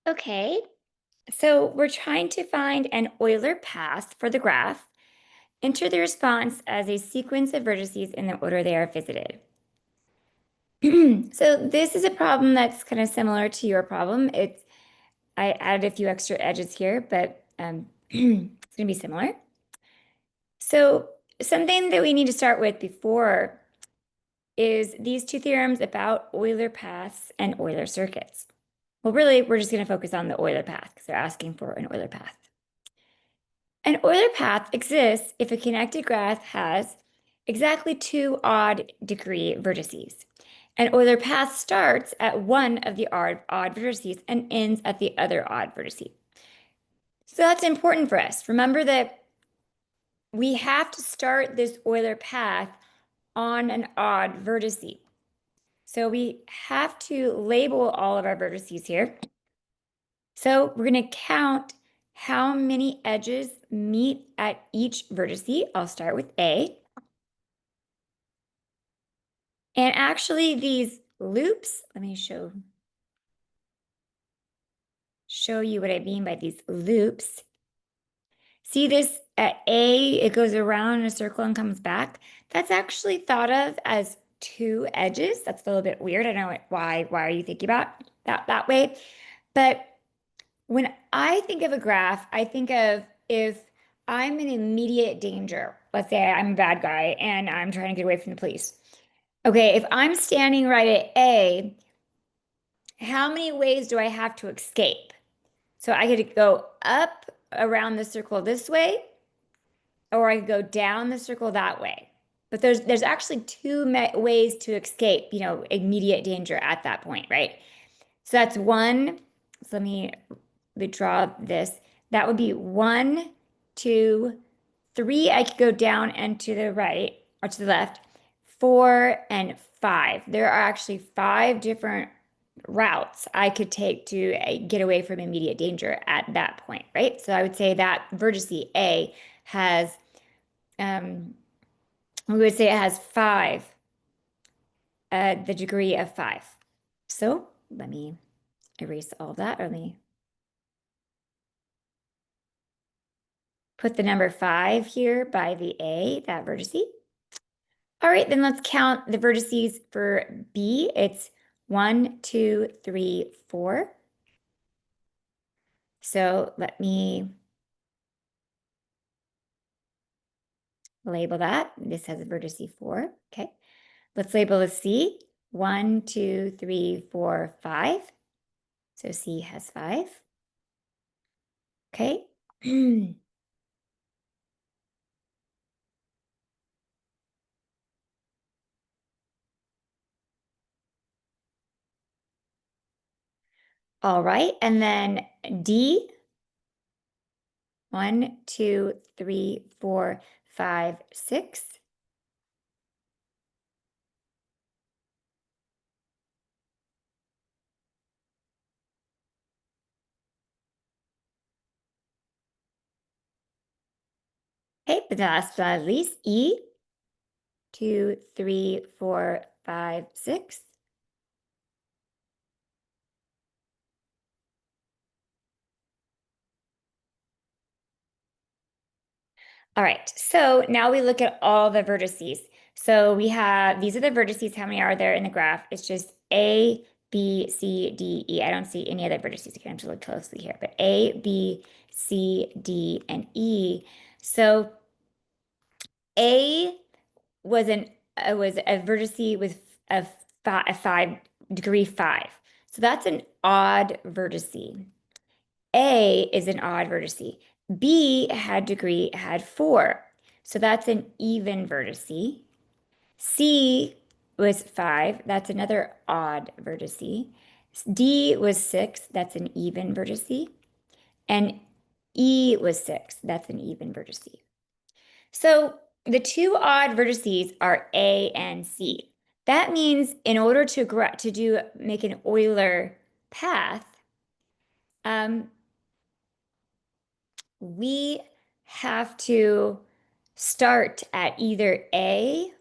Okay, so we're trying to find an Euler path for the graph. Enter the response as a sequence of vertices in the order they are visited. So this is a problem that's kind of similar to your problem. I added a few extra edges here, but it's going to be similar. So something that we need to start with before is these two theorems about Euler paths and Euler circuits. Well, really, we're just going to focus on the Euler path because they're asking for an Euler path. An Euler path exists if a connected graph has exactly two odd degree vertices. An Euler path starts at one of the odd vertices and ends at the other odd vertice. So that's important for us. Remember that we have to start this Euler path on an odd vertice. So we have to label all of our vertices here. So we're going to count how many edges meet at each vertice. I'll start with A. And actually these loops, let me show you what I mean by these loops. See this at A, it goes around in a circle and comes back. That's actually thought of as two edges. That's a little bit weird. I don't know why are you thinking about that way? But when I think of a graph, I think of if I'm in immediate danger. Let's say I'm a bad guy and I'm trying to get away from the police. Okay, if I'm standing right at A, how many ways do I have to escape? So I could go up around the circle this way, or I could go down the circle that way. But there's actually two ways to escape, immediate danger at that point, right? So that's one. So let me draw this. That would be 1, 2, 3. I could go down and to the right or to the left. 4 and 5. There are actually 5 different routes I could take to get away from immediate danger at that point, right? So I would say that vertice A has, we would say it has 5, the degree of 5. So let me erase all that. Let me put the number 5 here by the A, that vertice. All right, then let's count the vertices for B. It's 1, 2, 3, 4. So let me label that. This has a vertice 4. Okay. Let's label the C. 1, 2, 3, 4, 5. So C has 5. Okay. All right. And then D. 1, 2, 3, 4, 5, 6. Okay, but last but not least, E. 2, 3, 4, 5, 6. All right, so now we look at all the vertices. So we have, these are the vertices. How many are there in the graph? It's just A, B, C, D, E. I don't see any other vertices. I have to look closely here, but A, B, C, D, and E. So A was a vertice with a 5 degree 5. So that's an odd vertice. A is an odd vertice. B had 4. So that's an even vertice. C was 5. That's another odd vertice. D was 6. That's an even vertice. And E was 6. That's an even vertice. So the two odd vertices are A and C. That means in order to make an Euler path, we have to start at either A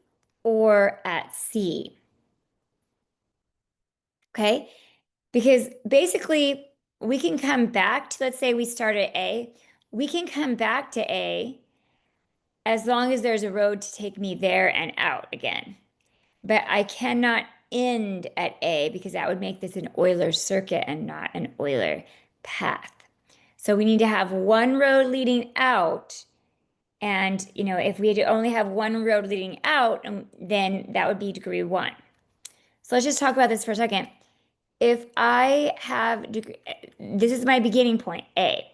or at C. Okay? Because basically we can come back to, let's say we start at A. We can come back to A as long as there's a road to take me there and out again. But I cannot end at A because that would make this an Euler circuit and not an Euler path. So we need to have one road leading out. And, if we had to only have one road leading out, then that would be degree 1. So let's just talk about this for a second. If I have this is my beginning point, A.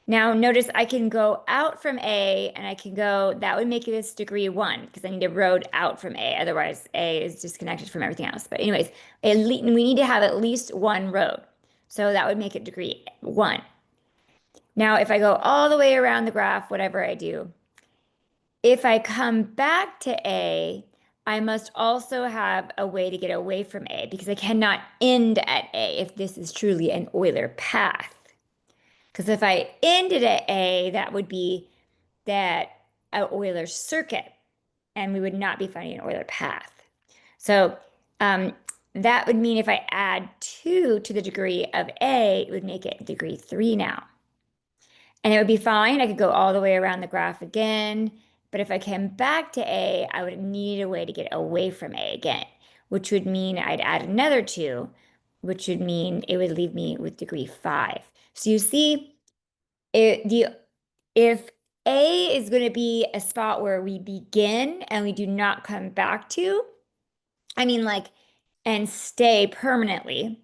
Now notice I can go out from A and I can go, that would make this degree 1 because I need a road out from A. Otherwise, A is disconnected from everything else. But anyways, we need to have at least one road. So that would make it degree 1. Now, if I go all the way around the graph, whatever I do, if I come back to A, I must also have a way to get away from A because I cannot end at A if this is truly an Euler path. Because if I ended at A, that would be an Euler circuit, and we would not be finding an Euler path. So that would mean if I add 2 to the degree of A, it would make it degree 3 now. And it would be fine. I could go all the way around the graph again. But if I came back to A, I would need a way to get away from A again, which would mean I'd add another 2, which would mean it would leave me with degree 5. So you see, if A is going to be a spot where we begin and we do not come back to, and stay permanently,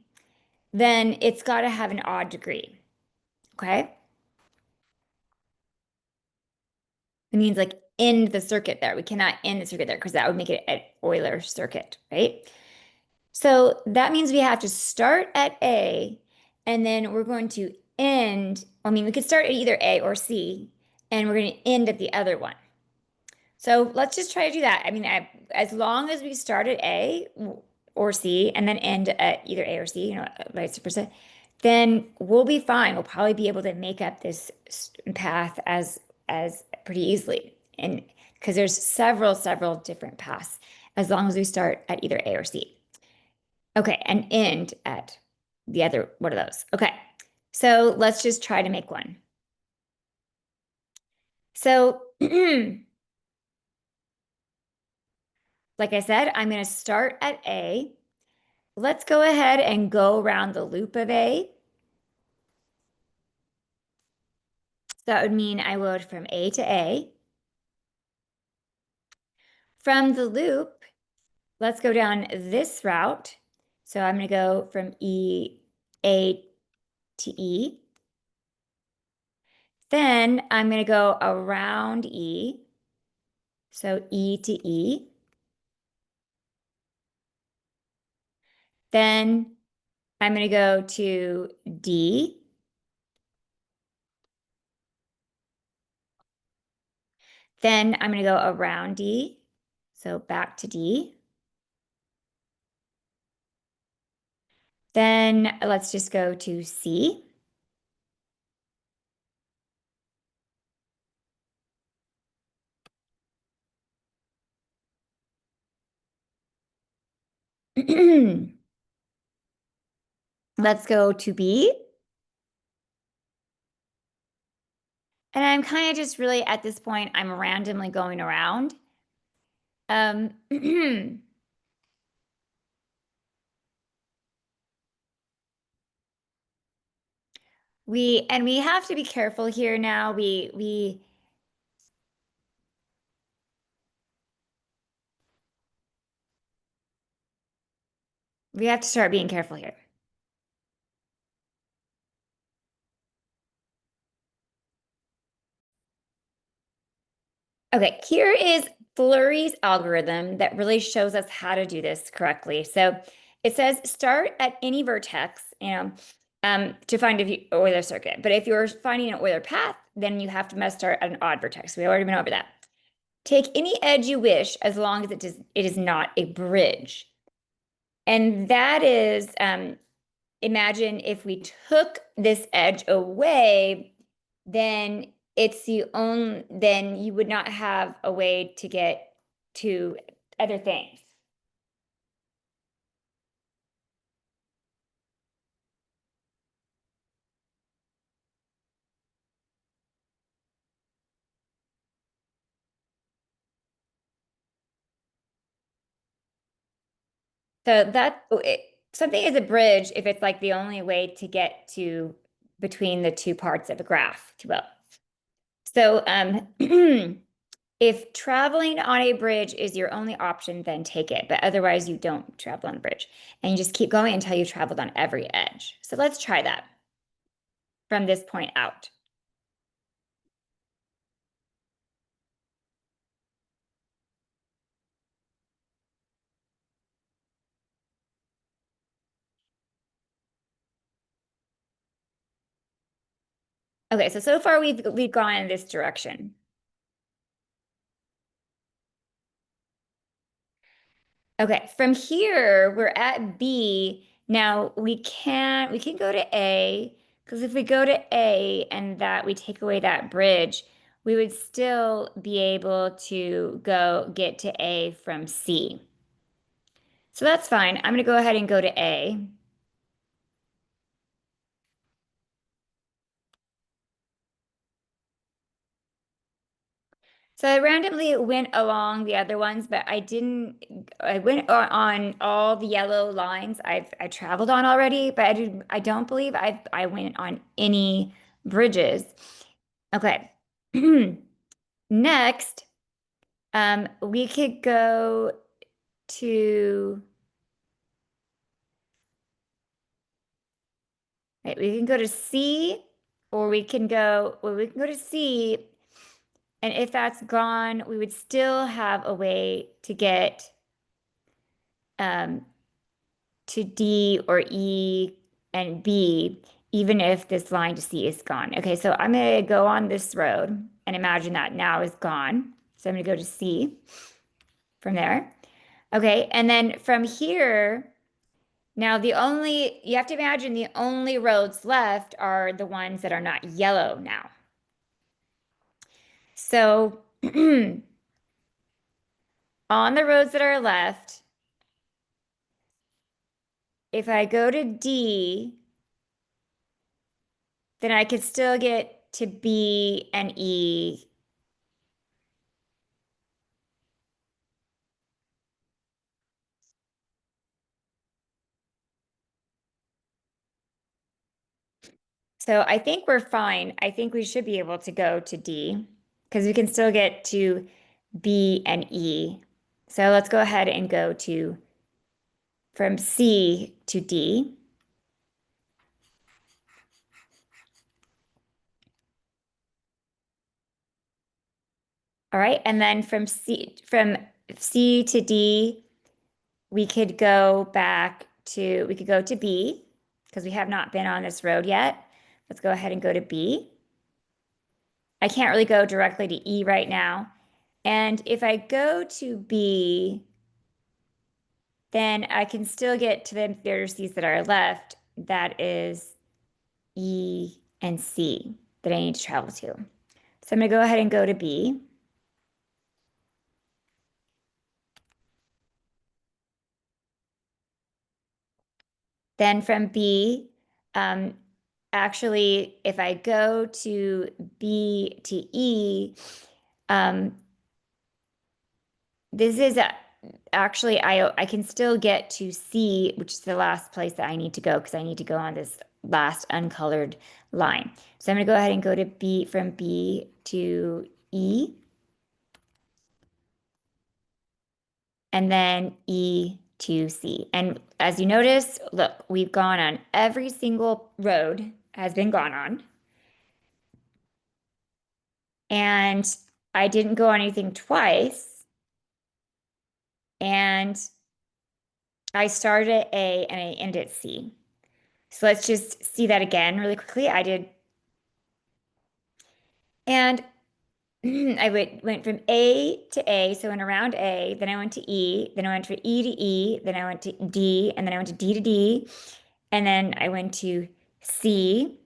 then it's got to have an odd degree. Okay? It means like end the circuit there. We cannot end the circuit there because that would make it an Euler circuit, right? So that means we have to start at A and then we're going to end. We could start at either A or C and we're going to end at the other one. So let's just try to do that. As long as we start at A or C and then end at either A or C, vice versa, then we'll be fine. We'll probably be able to make up this path as pretty easily. And because there's several different paths as long as we start at either A or C. Okay, and end at the other one of those. Okay, so let's just try to make one. So like I said, I'm going to start at A. Let's go ahead and go around the loop of A. So that would mean I would from A to A. From the loop, let's go down this route. So I'm going to go from A to E. Then I'm going to go around E. So E to E. Then I'm going to go to D. Then I'm going to go around D. So back to D. Then let's just go to C. Let's go to B. And I'm kind of just really at this point, I'm randomly going around. We have to be careful here now. We have to start being careful here. Okay, here is Fleury's algorithm that really shows us how to do this correctly. So it says start at any vertex, to find a Euler circuit. But if you're finding an Euler path, then you must start at an odd vertex. We already went over that. Take any edge you wish as long as it is not a bridge. And that is, imagine if we took this edge away, then then you would not have a way to get to other things. So something is a bridge if it's like the only way to get to between the two parts of a graph, if you will. So if traveling on a bridge is your only option, then take it. But otherwise, you don't travel on the bridge. And you just keep going until you traveled on every edge. So let's try that from this point out. Okay, so far we've gone in this direction. Okay, from here we're at B. Now we can go to A because if we go to A and that we take away that bridge, we would still be able to go get to A from C. So that's fine. I'm going to go ahead and go to A. So I randomly went along the other ones, but I went on all the yellow lines I traveled on already, but I don't believe I went on any bridges. Okay. Next, we could go to, right, we can go to C or we can go to C. And if that's gone, we would still have a way to get um, to D or E and B, even if this line to C is gone. Okay, so I'm going to go on this road and imagine that now is gone. So I'm going to go to C from there. Okay, and then from here, now you have to imagine the only roads left are the ones that are not yellow now. So on the roads that are left, if I go to D, then I could still get to B and E. So I think we're fine. I think we should be able to go to D because we can still get to B and E. So let's go ahead and go to from C to D. All right. And then from C to D, we could go to B because we have not been on this road yet. Let's go ahead and go to B. I can't really go directly to E right now. And if I go to B, then I can still get to the inferior C's that are left. That is E and C that I need to travel to. So I'm going to go ahead and go to B. Then from B, um, actually, if I go to B to E, um, this is actually I can still get to C, which is the last place that I need to go because I need to go on this last uncolored line. So I'm going to go ahead and go to B from B to E and then E to C. And as you notice, look, we've gone on every single road has been gone on. And I didn't go on anything twice. And I started at A and I ended at C. So let's just see that again really quickly. I did, and went from A to A, so I went around A, then I went to E, then I went from E to E, then I went to D, and then I went to D to D, and then I went to C,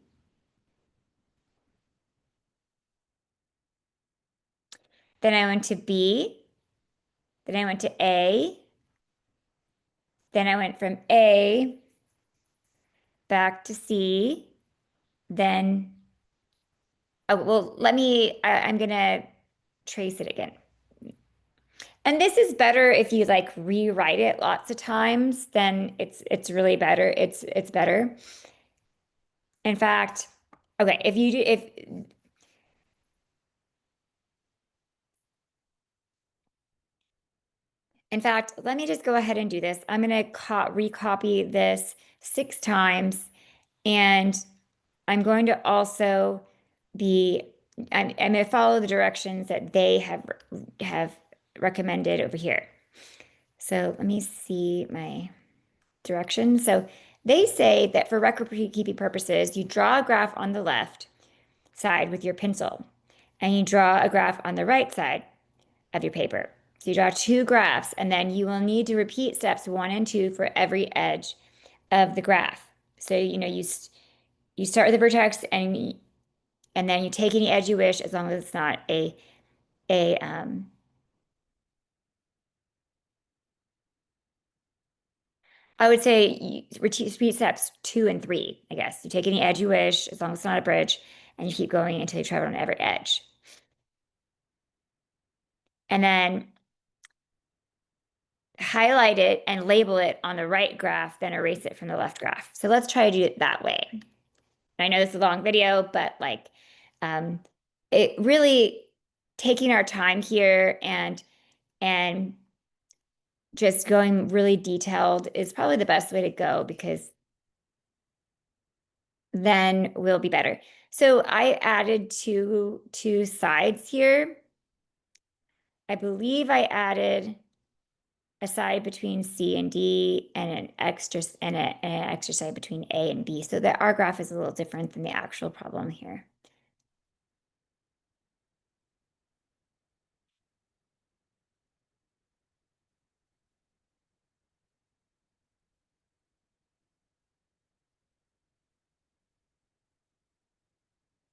then I went to B, then I went to A, then I went from A back to C, then, oh, well, I'm gonna trace it again. And this is better if you like rewrite it lots of times, then it's really better. It's better. In fact, okay, if you do if in fact, let me just go ahead and do this. I'm going to recopy this 6 times, and I'm going to also be I'm going to follow the directions that they have recommended over here. So let me see my directions. So they say that for record keeping purposes, you draw a graph on the left side with your pencil, and you draw a graph on the right side of your paper. So you draw two graphs, and then you will need to repeat steps 1 and 2 for every edge of the graph. So you start with the vertex, and then you take any edge you wish, as long as it's not a I would say you repeat steps 2 and 3, I guess. You take any edge you wish, as long as it's not a bridge, and you keep going until you travel on every edge. And then highlight it and label it on the right graph, then erase it from the left graph. So let's try to do it that way. I know this is a long video, but like um, it really taking our time here and just going really detailed is probably the best way to go, because then we'll be better. So I added two sides here. I believe I added a side between C and D and an extra side between A and B, so that our graph is a little different than the actual problem here.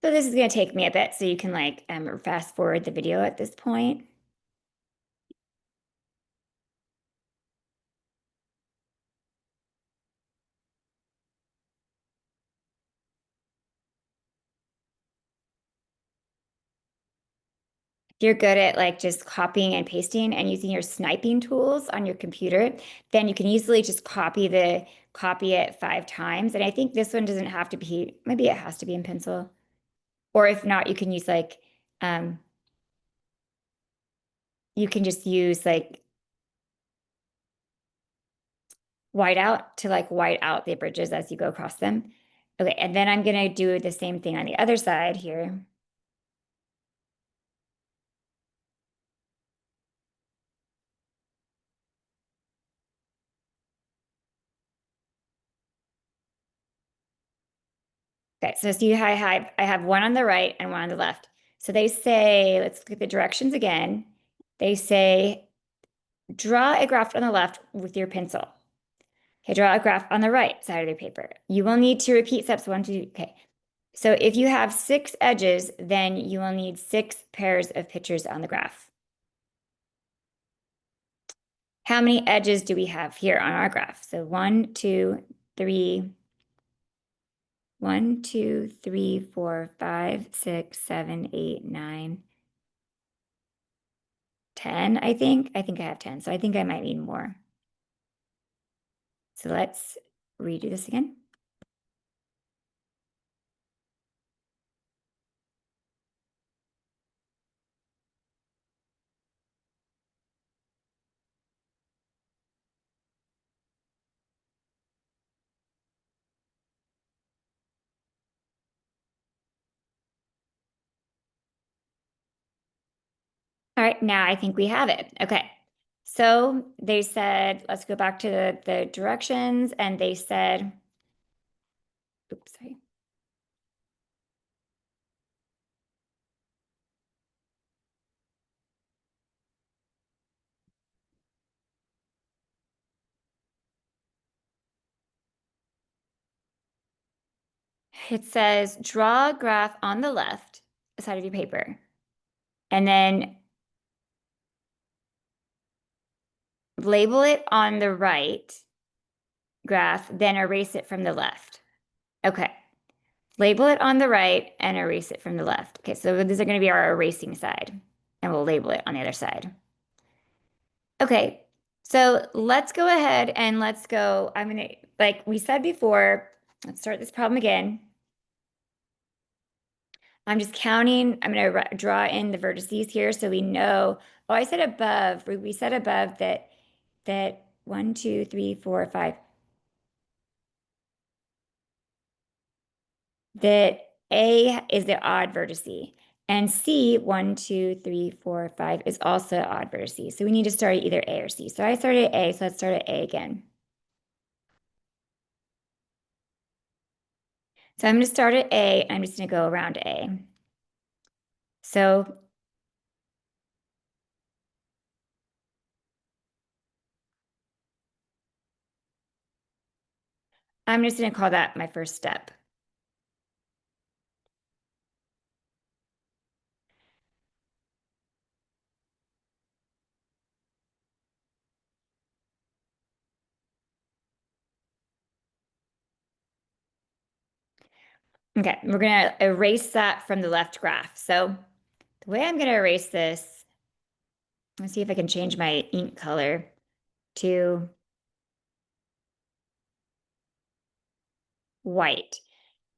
So this is going to take me a bit, so you can like fast forward the video at this point. If you're good at like just copying and pasting and using your sniping tools on your computer, then you can easily just copy it 5 times. And I think this one doesn't have to be, maybe it has to be in pencil. Or if not, you can use like um you can just use like whiteout to like white out the bridges as you go across them. Okay, and then I'm gonna do the same thing on the other side here. Okay, so see how I have one on the right and one on the left. So they say, let's look at the directions again. They say, draw a graph on the left with your pencil. Okay, draw a graph on the right side of the paper. You will need to repeat steps 1, 2. Okay, so if you have 6 edges, then you will need 6 pairs of pictures on the graph. How many edges do we have here on our graph? So 1, 2, 3, 1, 2, 3, 4, 5, 6, 7, 8, 9, 10, I think. I think I have 10, so I think I might need more. So let's redo this again. All right, now I think we have it. Okay. So they said, let's go back to the directions, and they said, oops, sorry. It says, draw a graph on the left side of your paper, and then label it on the right graph, then erase it from the left. Okay. Label it on the right and erase it from the left. Okay, so these are going to be our erasing side, and we'll label it on the other side. Okay, so let's go ahead and let's go. I'm gonna, like we said before, let's start this problem again. I'm just counting. I'm going to draw in the vertices here so we know. Oh, I said above. We said above that 1, 2, 3, 4, 5. That A is the odd vertice. And C, 1, 2, 3, 4, 5 is also odd vertice. So we need to start at either A or C. So I started at A, so let's start at A again. So I'm going to start at A, and I'm just going to go around A. So I'm just going to call that my first step. Okay, we're going to erase that from the left graph. So the way I'm going to erase this, let's see if I can change my ink color to white.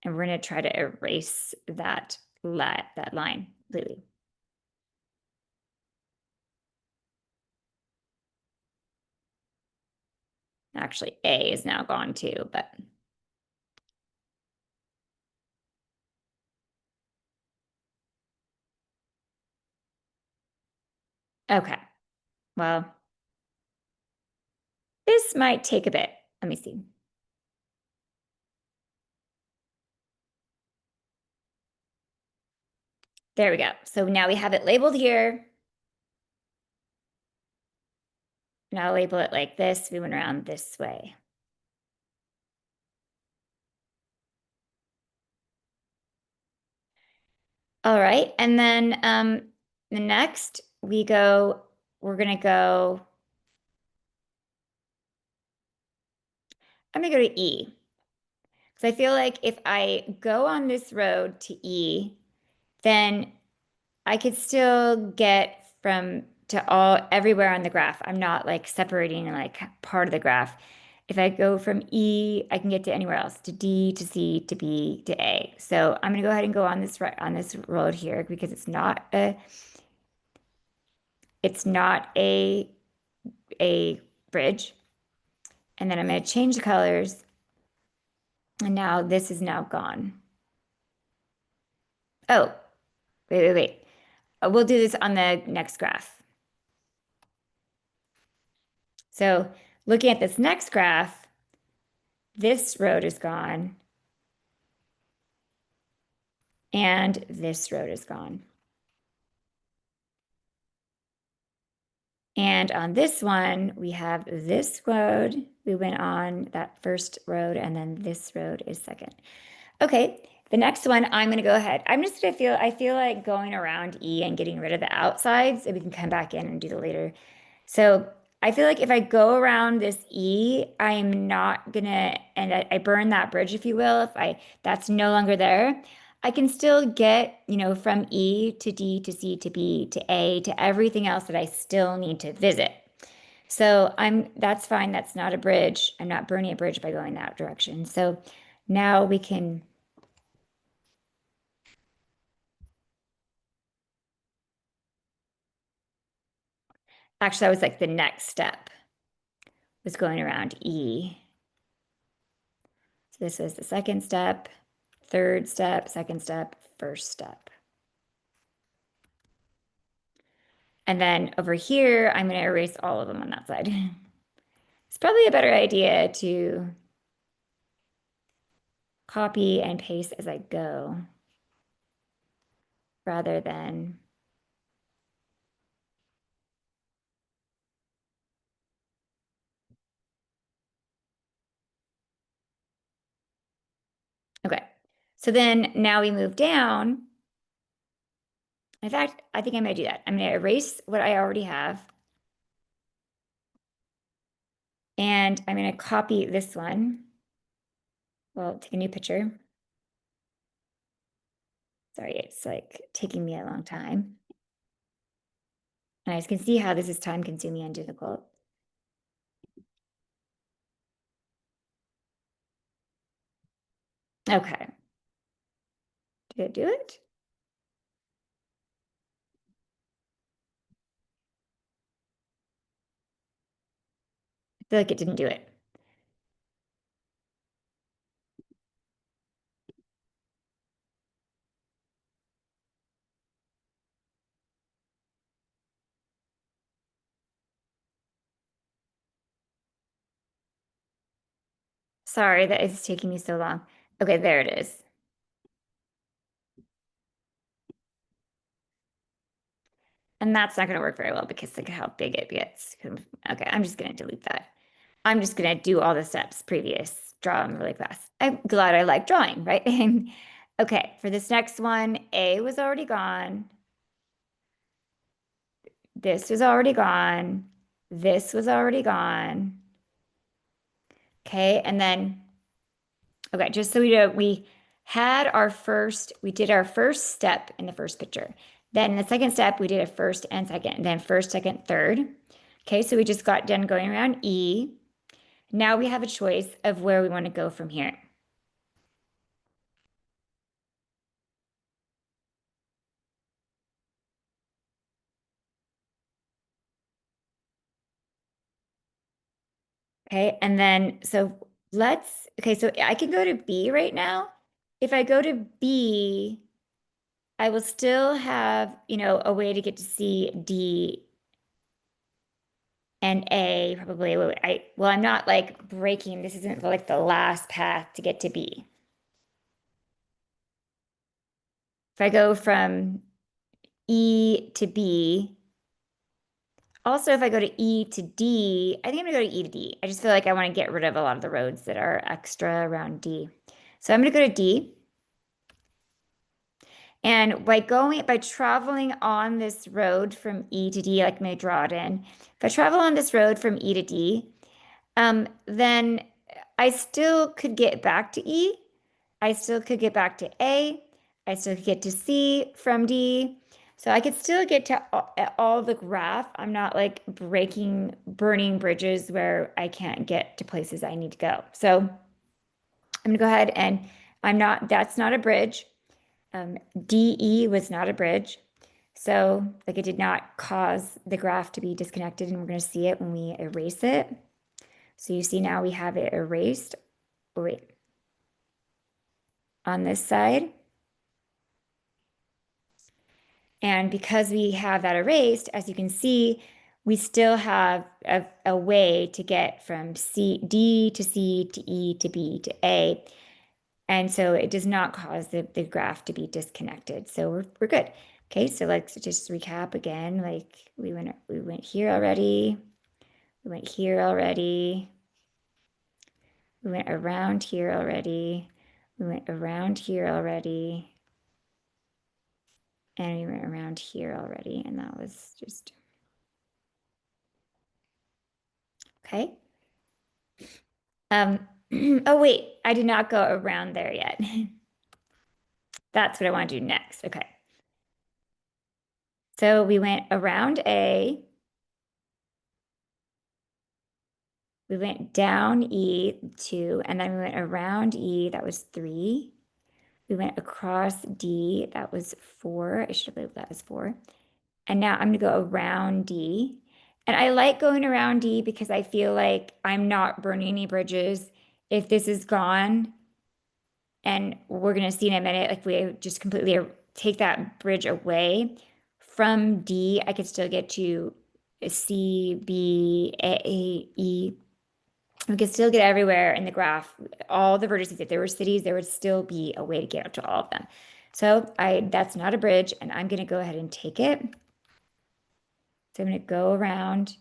And we're going to try to erase that line completely. Actually, A is now gone too, but okay. Well, this might take a bit. Let me see. There we go. So now we have it labeled here. Now I'll label it like this. We went around this way. All right. And then the next we're going to go, I'm going to go to E. Because I feel like if I go on this road to E, then I could still get from to all everywhere on the graph. I'm not like separating like part of the graph. If I go from E, I can get to anywhere else, to D, to C, to B, to A. So I'm gonna go ahead and go on this road here because it's not a bridge. And then I'm gonna change the colors. And now this is now gone. Oh, wait. We'll do this on the next graph. So looking at this next graph, this road is gone and this road is gone. And on this one, we have this road. We went on that first road, and then this road is second. Okay, the next one, I'm going to go ahead. I feel like going around E and getting rid of the outsides, and we can come back in and do the later. So I feel like if I go around this E, I'm not gonna, and I burn that bridge, if you will, that's no longer there, I can still get, from E to D to C to B to A to everything else that I still need to visit. So that's fine. That's not a bridge. I'm not burning a bridge by going that direction. So now we can, actually, that was like the next step was going around E. So this is the second step, third step, second step, first step. And then over here, I'm going to erase all of them on that side. It's probably a better idea to copy and paste as I go rather than okay. So then now we move down. In fact, I think I'm going to do that. I'm going to erase what I already have. And I'm going to copy this one. Well, take a new picture. Sorry, it's like taking me a long time. And I can see how this is time consuming and difficult. Okay. Did it do it? I feel like it didn't do it. Sorry that it's taking me so long. Okay, there it is. And that's not going to work very well because look at how big it gets. Okay, I'm just going to delete that. I'm just going to do all the steps previous, draw them really fast. I'm glad I like drawing, right? Okay, for this next one, A was already gone. This was already gone. This was already gone. Okay, and then, okay, just so we know, we did our first step in the first picture. Then in the second step, we did a first and second, and then first, second, third. Okay, so we just got done going around E. Now we have a choice of where we want to go from here. Okay, and then okay, so I can go to B right now. If I go to B, I will still have, a way to get to C, D, and A probably. Well, I'm not like breaking. This isn't like the last path to get to B. If I go from E to B, also if I go to E to D, I think I'm gonna go to E to D. I just feel like I want to get rid of a lot of the roads that are extra around D. So I'm gonna go to D. And by traveling on this road from E to D, like may draw it in. If I travel on this road from E to D, then I still could get back to E. I still could get back to A. I still could get to C from D. So I could still get to all the graph. I'm not like burning bridges where I can't get to places I need to go. So I'm gonna go ahead and that's not a bridge. DE was not a bridge. So like it did not cause the graph to be disconnected, and we're going to see it when we erase it. So you see now we have it erased. Oh, wait, on this side. And because we have that erased, as you can see, we still have a way to get from D to C to E to B to A. And so it does not cause the graph to be disconnected. So we're good. Okay, so let's just recap again. Like we went here already. We went here already. We went around here already. We went around here already. And we went around here already. And that was just okay. Oh wait, I did not go around there yet. That's what I want to do next. Okay. So we went around A. We went down E 2, and then we went around E, that was 3. We went across D, that was 4. I should have labeled that as 4. And now I'm gonna go around D. And I like going around D because I feel like I'm not burning any bridges. If this is gone, and we're gonna see in a minute, like we just completely take that bridge away from D, I could still get to C, B, A, E. We could still get everywhere in the graph, all the vertices. If there were cities, there would still be a way to get up to all of them. So that's not a bridge, and I'm gonna go ahead and take it. So I'm gonna go around.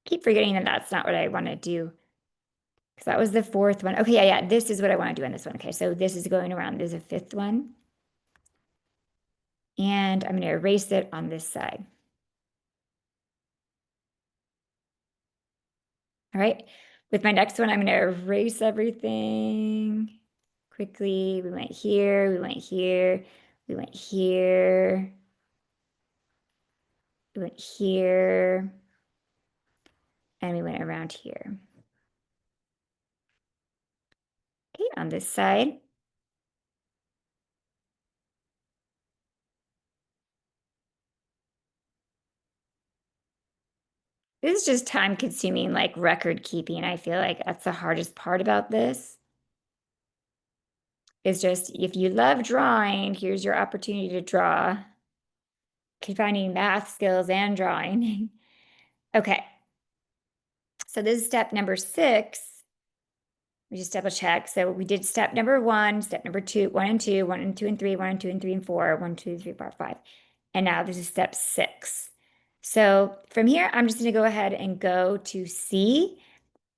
Keep forgetting that that's not what I want to do, because that was the fourth one. Okay, yeah, this is what I want to do on this one. Okay, so this is going around. There's a fifth one. And I'm gonna erase it on this side. All right, with my next one, I'm gonna erase everything quickly. We went here, we went here, We went here. We went here. And we went around here. Okay, on this side. This is just time consuming, like record keeping. I feel like that's the hardest part about this. Is just if you love drawing, here's your opportunity to draw. Combining math skills and drawing. Okay. So this is step number 6. We just double check. So we did step number 1, step number 2, 1 and 2, 1 and 2 and 3, 1 and 2 and 3 and 4, 1, 2, 3, 4, 5. And now this is step 6. So from here, I'm just going to go ahead and go to C.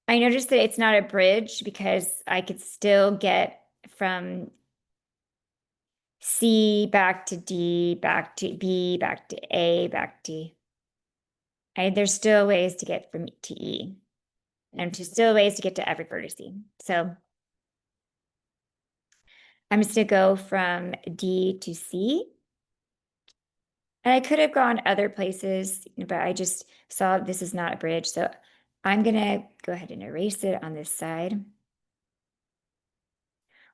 I noticed that it's not a bridge because I could still get from C back to D, back to B, back to A, back to there's still ways to get from to E, and there's still ways to get to every vertex. So I'm just gonna go from D to C. And I could have gone other places, but I just saw this is not a bridge. So I'm gonna go ahead and erase it on this side.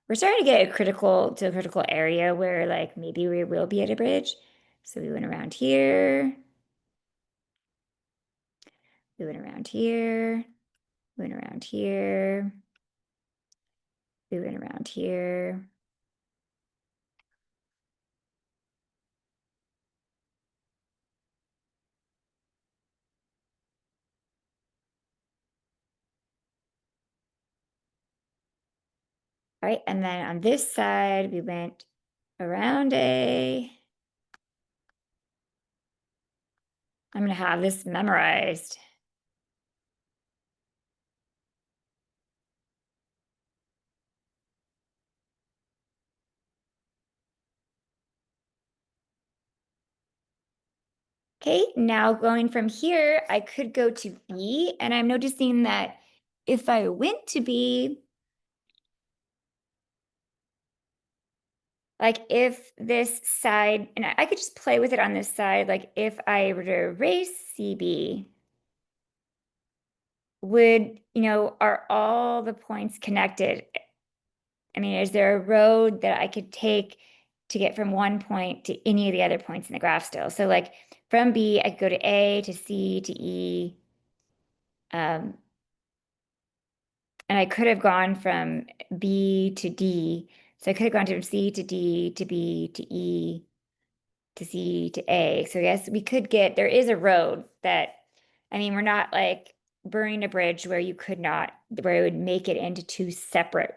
We're starting to get a critical area where like maybe we will be at a bridge. So we went around here. We went around here. We went around here. We went around here. All right, and then on this side, we went around A. I'm gonna have this memorized. Okay, now going from here, I could go to B, and I'm noticing that if I went to B, like if this side, and I could just play with it on this side, like if I were to erase CB, are all the points connected? I mean, is there a road that I could take to get from one point to any of the other points in the graph still? So like from B, I could go to A, to C, to E. And I could have gone from B to D. So I could have gone from C to D to B to E to C to A. So yes, we could there is a road that, I mean, we're not like burning a bridge where you could not, where it would make it into two separate,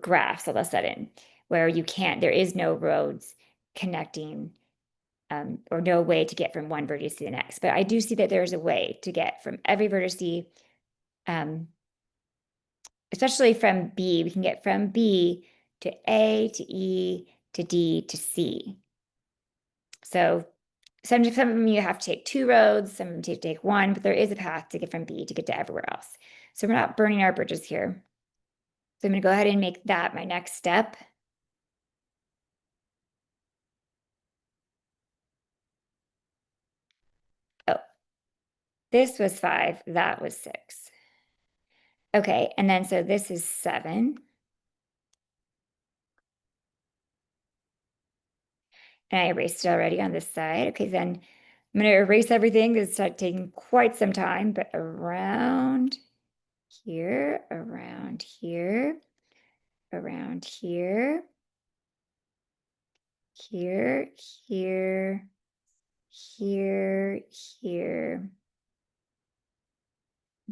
graphs all of a sudden, where you can't, there is no roads connecting, or no way to get from one vertex to the next. But I do see that there's a way to get from every vertex, especially from B. We can get from B to A to E to D to C. So some of them you have to take 2 roads, some of them take 1, but there is a path to get from B to get to everywhere else. So we're not burning our bridges here. So I'm going to go ahead and make that my next step. Oh, this was 5, that was 6. Okay, and then so this is 7. And I erased it already on this side. Okay, then I'm going to erase everything. This is taking quite some time, but around here, around here, around here, here, here, here, here.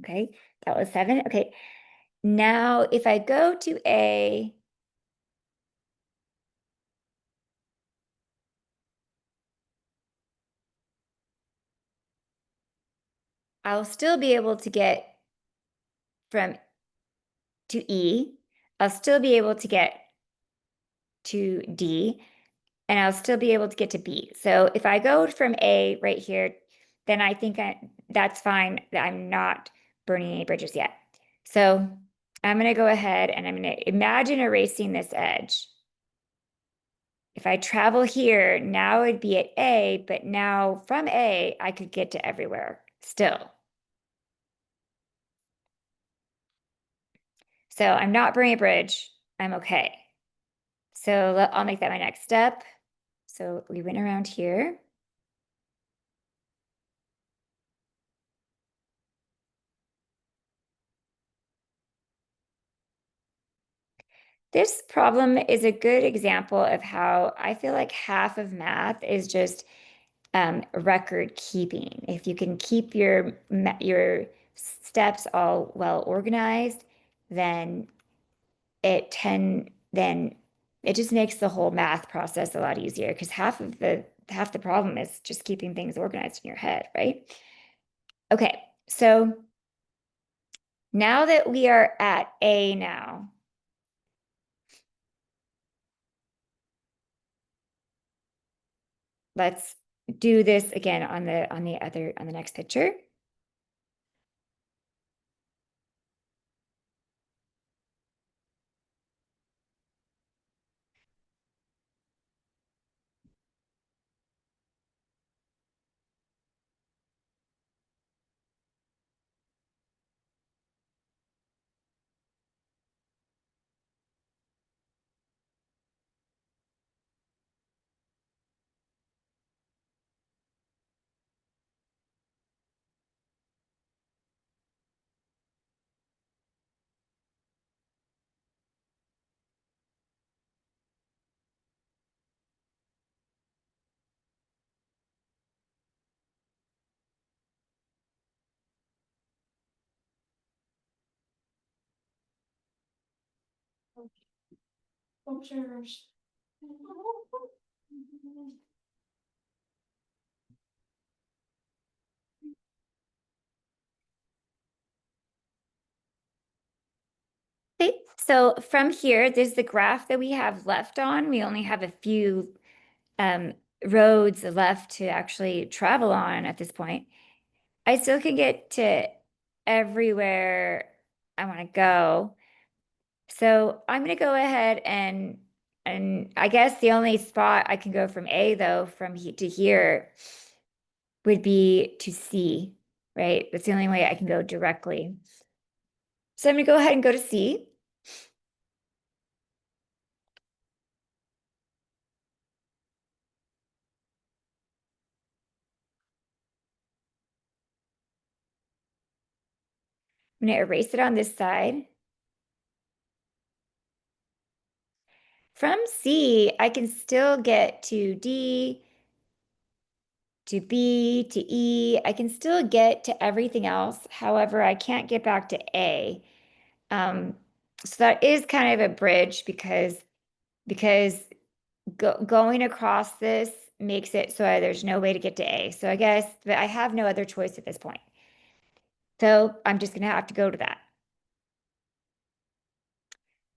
Okay, that was 7. Okay, now if I go to A, I'll still be able to get from to E. I'll still be able to get to D, and I'll still be able to get to B. So if I go from A right here, then I think that's fine. I'm not burning any bridges yet. So I'm going to go ahead and I'm going to imagine erasing this edge. If I travel here, now it'd be at A, but now from A, I could get to everywhere still. So I'm not burning a bridge. I'm okay. So I'll make that my next step. So we went around here. This problem is a good example of how I feel like half of math is just record keeping. If you can keep your steps all well organized, then then it just makes the whole math process a lot easier because half the problem is just keeping things organized in your head, right? Okay, so now that we are at A now, let's do this again on the next picture. Okay, so from here, this is the graph that we have left on. We only have a few um, roads left to actually travel on at this point. I still can get to everywhere I want to go. So I'm going to go ahead and I guess the only spot I can go from A though from he to here would be to C, right? That's the only way I can go directly. So I'm going to go ahead and go to C. I'm going to erase it on this side. From C, I can still get to D, to B, to E. I can still get to everything else. However, I can't get back to A. Um, so that is kind of a bridge because going across this makes it so there's no way to get to A. So I guess but I have no other choice at this point. So I'm just gonna have to go to that.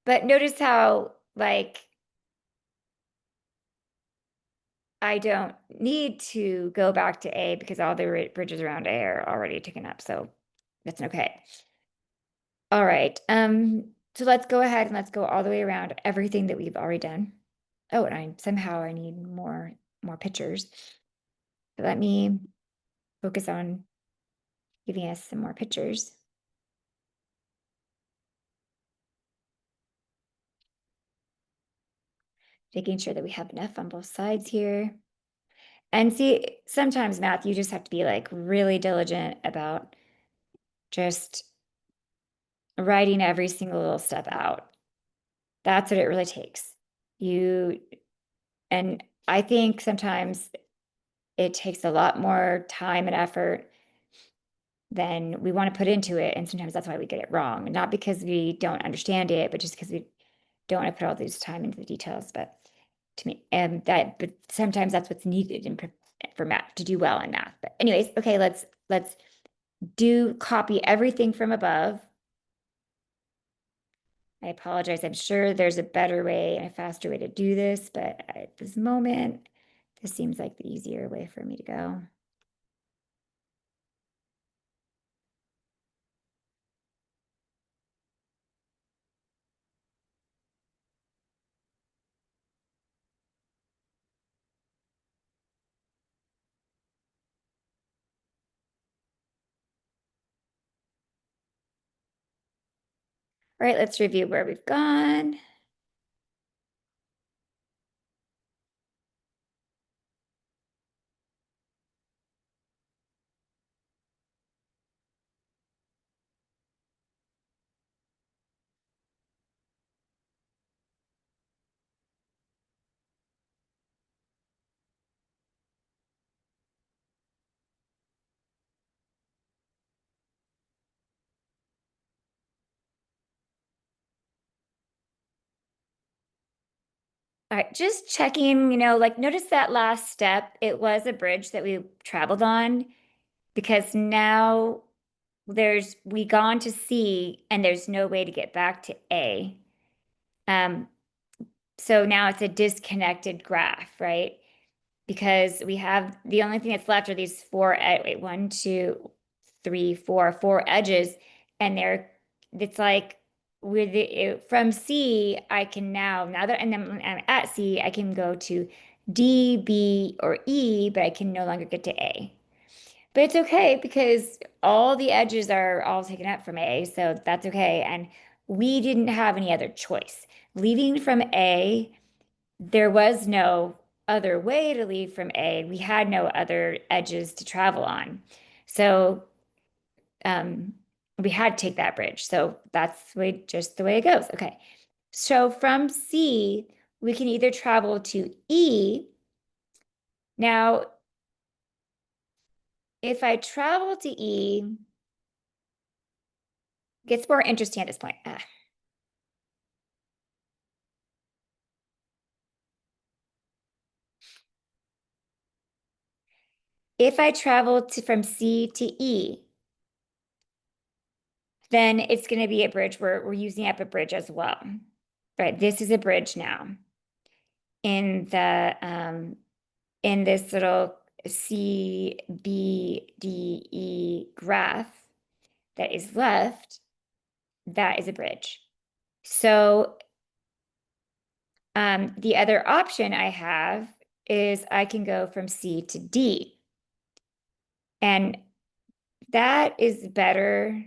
But notice how like I don't need to go back to A because all the bridges around A are already taken up. So that's okay. All right. So let's go ahead and let's go all the way around everything that we've already done. Oh, and I need more pictures. So let me focus on giving us some more pictures. Making sure that we have enough on both sides here. And see, sometimes math, you just have to be like really diligent about just writing every single little step out. That's what it really takes. And I think sometimes it takes a lot more time and effort than we want to put into it. And sometimes that's why we get it wrong. Not because we don't understand it, but just because we don't want to put all this time into the details. But to me, but sometimes that's what's needed for math to do well in math. But anyways, okay, let's copy everything from above. I apologize. I'm sure there's a better way and a faster way to do this, but at this moment, this seems like the easier way for me to go. All right, let's review where we've gone. All right, just checking, like notice that last step, it was a bridge that we traveled on because now we gone to C and there's no way to get back to A. Um, so now it's a disconnected graph, right? Because we have the only thing that's left are these wait, 1, 2, 3, 4 edges, and it's like from C, I can now that and then I'm at C, I can go to D, B, or E, but I can no longer get to A. But it's okay because all the edges are all taken up from A, so that's okay. And we didn't have any other choice. Leaving from A, there was no other way to leave from A. We had no other edges to travel on. So um, we had to take that bridge. So that's just the way it goes. Okay. So from C, we can either travel to E. Now, if I travel to E, it gets more interesting at this point. If I travel from C to E, then it's going to be a bridge where we're using up a bridge as well. Right, this is a bridge now in this little C, B, D, E graph that is left. That is a bridge. So the other option I have is I can go from C to D. And that is better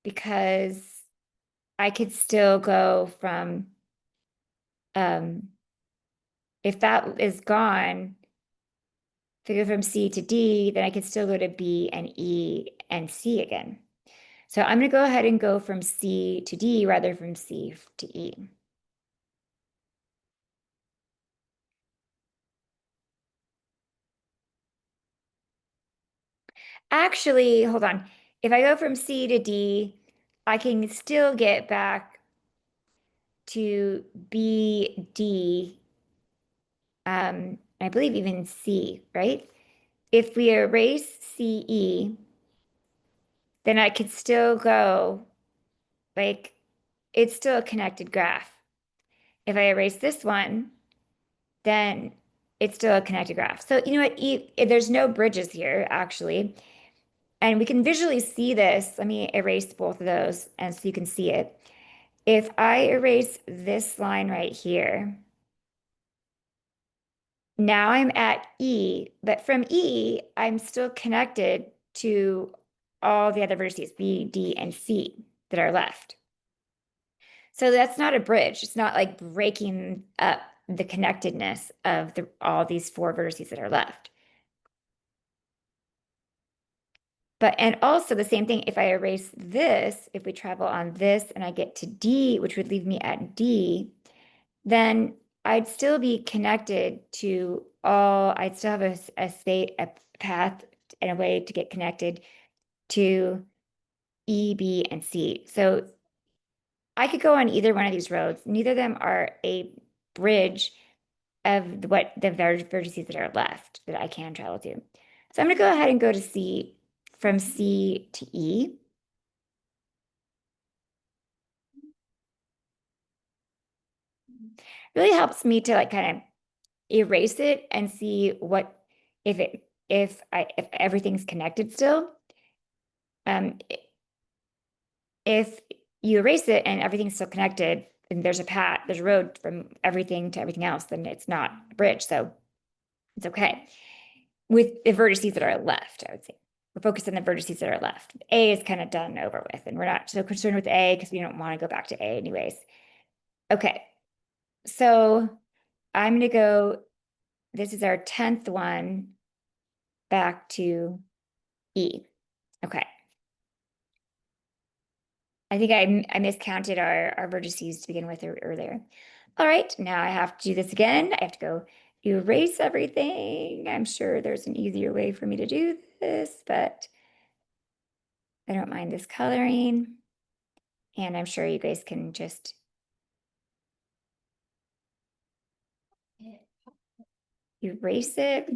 because I could still go from, if that is gone, if I go from C to D, then I could still go to B and E and C again. So I'm going to go ahead and go from C to D rather from C to E. Actually, hold on. If I go from C to D, I can still get back to B, D, I believe even C, right? If we erase CE, then I could still go, like, it's still a connected graph. If I erase this one, then it's still a connected graph. So you know what? There's no bridges here, actually. And we can visually see this. Let me erase both of those and so you can see it. If I erase this line right here, now I'm at E, but from E, I'm still connected to all the other vertices, B, D, and C that are left. So that's not a bridge. It's not like breaking up the connectedness of all these 4 vertices that are left. And also the same thing, if I erase this, if we travel on this and I get to D, which would leave me at D, then I'd still be connected to I'd still have a path and a way to get connected to E, B, and C. So I could go on either one of these roads. Neither of them are a bridge of what the vertices that are left that I can travel to. So I'm going to go ahead and go to C, from C to E. Really helps me to like kind of erase it and see what if everything's connected still. If you erase it and everything's still connected, and there's a road from everything to everything else, then it's not a bridge. So it's okay with the vertices that are left, I would say. we're focused on the vertices that are left. A is kind of done over with, and we're not so concerned with A because we don't want to go back to A anyways. Okay, so I'm going to go, this is our 10th one, back to E. Okay. I think I miscounted our vertices to begin with earlier. All right, now I have to do this again. I have to go erase everything. I'm sure there's an easier way for me to do this, but I don't mind this coloring. And I'm sure you guys can just erase it.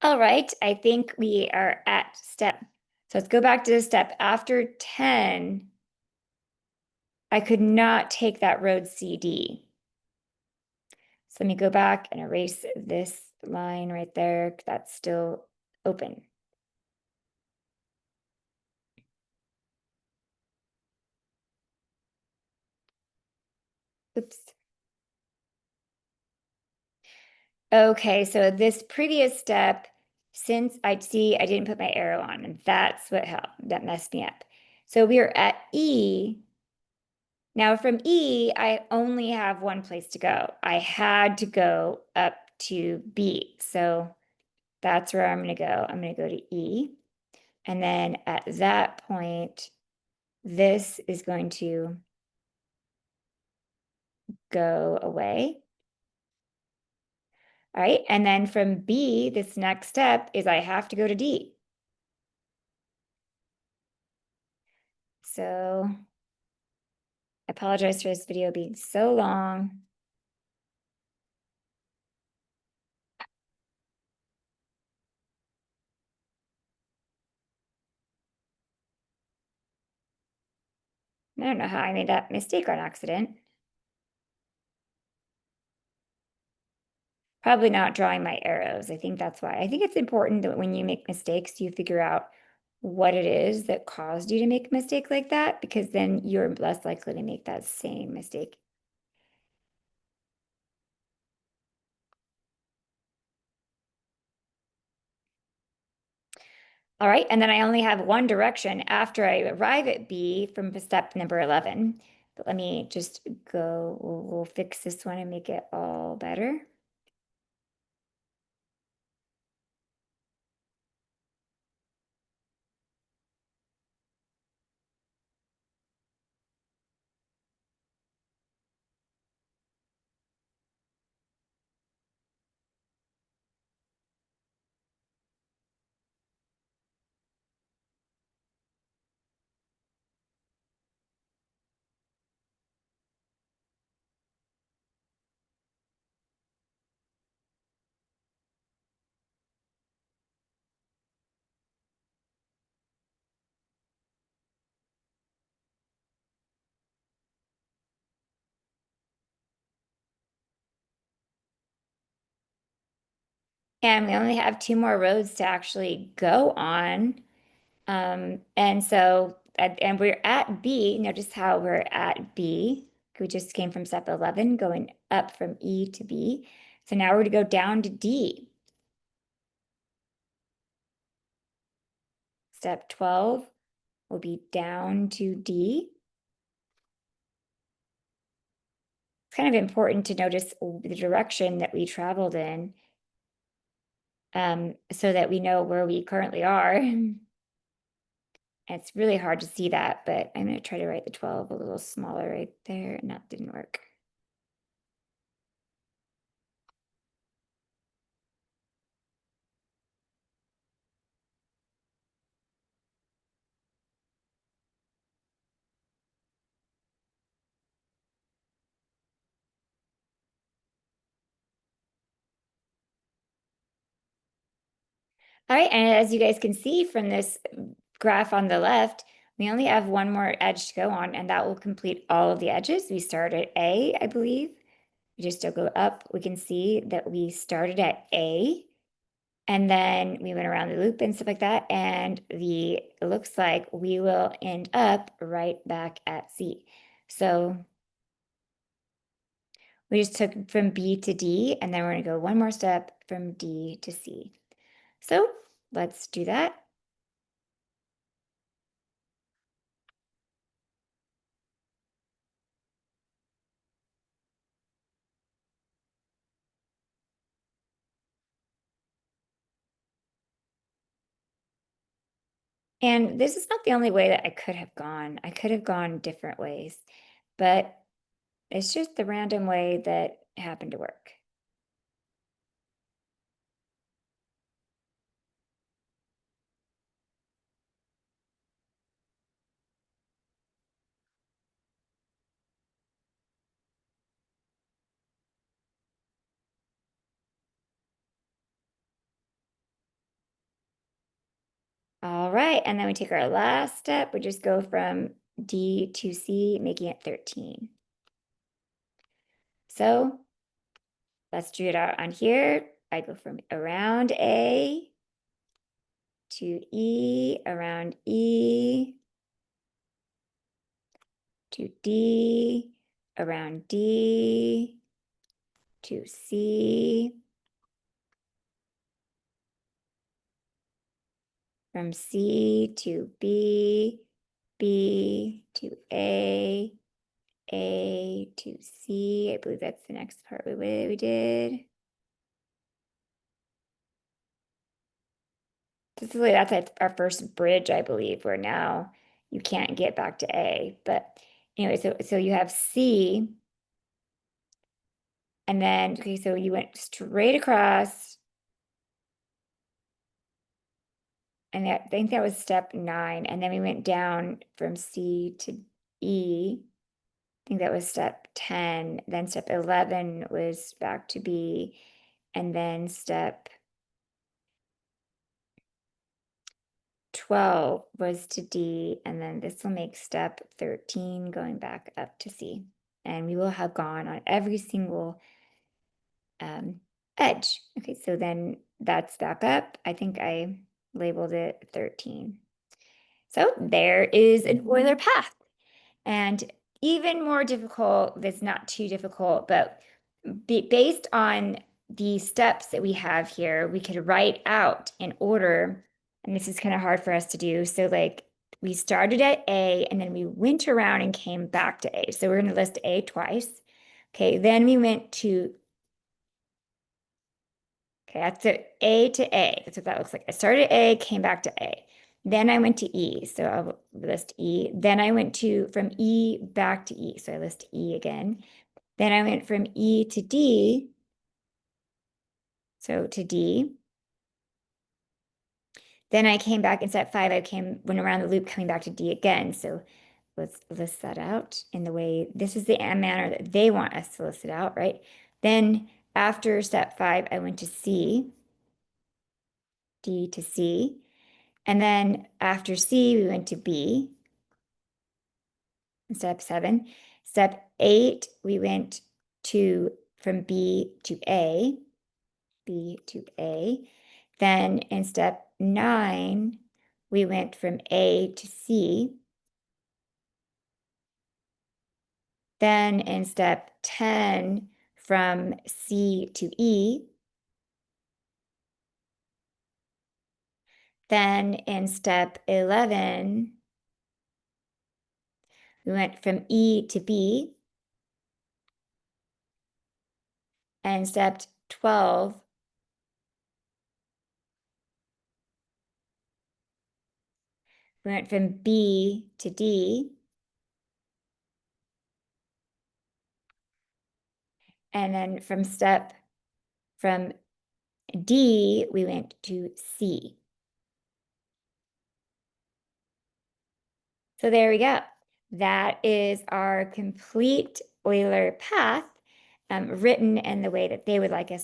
All right, I think we are at step. So let's go back to the step after 10. I could not take that road CD. So let me go back and erase this line right there. That's still open. Oops. Okay, so this previous step, since I see I didn't put my arrow on, and that's what helped, that messed me up. So we are at E. Now from E, I only have one place to go. I had to go up to B. So that's where I'm going to go. I'm going to go to E. And then at that point, this is going to go away. All right. And then from B, this next step is I have to go to D. So I apologize for this video being so long. I don't know how I made that mistake on accident. Probably not drawing my arrows. I think that's why. I think it's important that when you make mistakes, you figure out what it is that caused you to make a mistake like that, because then you're less likely to make that same mistake. All right, and then I only have one direction after I arrive at B from step number 11. But let me just go, we'll fix this one and make it all better. And we only have two more roads to actually go on. And so, and we're at B. Notice how we're at B. We just came from step 11, going up from E to B. So now we're going to go down to D. Step 12 will be down to D. kind of important to notice the direction that we traveled in, so that we know where we currently are. It's really hard to see that, but I'm going to try to write the 12 a little smaller right there. And that didn't work. All right, and as you guys can see from this graph on the left, we only have one more edge to go on, and that will complete all of the edges. We start at A, I believe. We just still go up. We can see that we started at A, and then we went around the loop and stuff like that, and it looks like we will end up right back at C. So we just took from B to D, and then we're going to go one more step from D to C. So let's do that. And this is not the only way that I could have gone. I could have gone different ways, but it's just the random way that happened to work. All right, and then we take our last step. We just go from D to C, making it 13. So let's do it out on here. I go from around A to E, around E to D, around D to C, from C to B, B to A to C. I believe that's the next part we did. That's our first bridge, I believe, where now you can't get back to A. But anyway, so you have C, and then, okay, so you went straight across, and I think that was step 9, and then we went down from C to E. I think that was step 10. Then step 11 was back to B, and then step 12 was to D, and then this will make step 13 going back up to C. And we will have gone on every single edge. Okay, so then that's back up. I think I labeled it 13. So there is an Euler path. And even more difficult, that's not too difficult, but based on the steps that we have here, we could write out in order, and this is kind of hard for us to do. So like we started at A and then we went around and came back to A. So we're going to list A twice. Okay, then we went to, okay, that's it, A to A. That's what that looks like. I started at A, came back to A. Then I went to E, so I'll list E. Then I went from E back to E, so I list E again. Then I went from E to D, so to D. Then I came back in step 5, went around the loop coming back to D again. So let's list that out in the way, this is the manner that they want us to list it out, right? Then after step 5, I went to C, D to C. And then after C, we went to B in step 7. Step 8, we went from B to A, B to A. Then in step 9, we went from A to C. Then in step 10, from C to E. Then in step 11, we went from E to B. And step 12, we went from B to D. And then from D, we went to C. So there we go. That is our complete Euler path, written in the way that they would like us to